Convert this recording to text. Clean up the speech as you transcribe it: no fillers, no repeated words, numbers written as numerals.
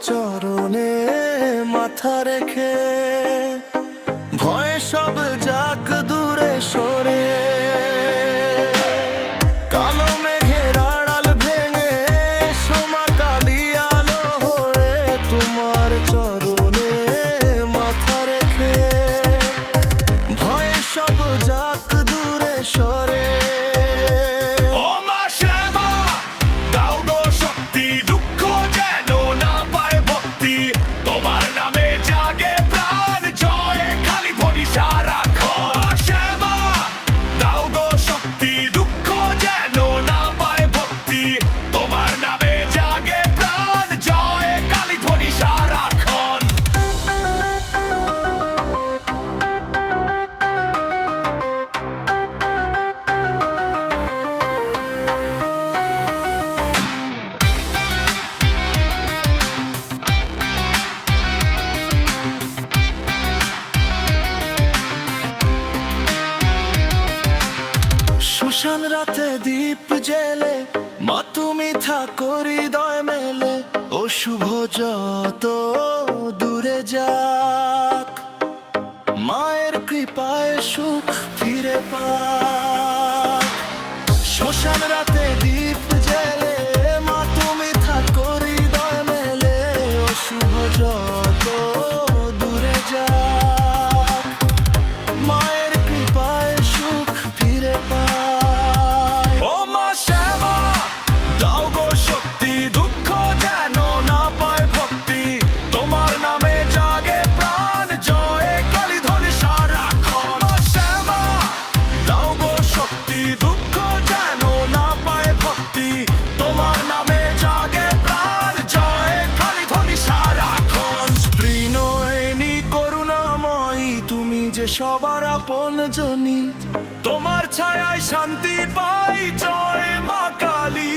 চরণে মাথা রেখে ভয়ে সব যাক দূরে সরে। কালো মেঘের আড়াল ভেঙে সোমা কালি আলো হয়ে তোমার চরণে মাথা রেখে ভয়ে সব যাক দূরে সরে। শ্মশান রাতে দীপ জেলে মা তুমি থাকো হৃদয় মেলে। অশুভ যত দূরে যাক মায়ের কৃপায় সুখ ফিরে পাক। শ্মশান রাতে দীপ জেলে মা তুমি থাকো হৃদয় মেলে। অশুভ যত দূরে যাক মায়ের কৃপায় সুখ ফিরে পাক। সবার আপন জনী তোমার ছায়ায় শান্তি পাই। জয় মা কালী।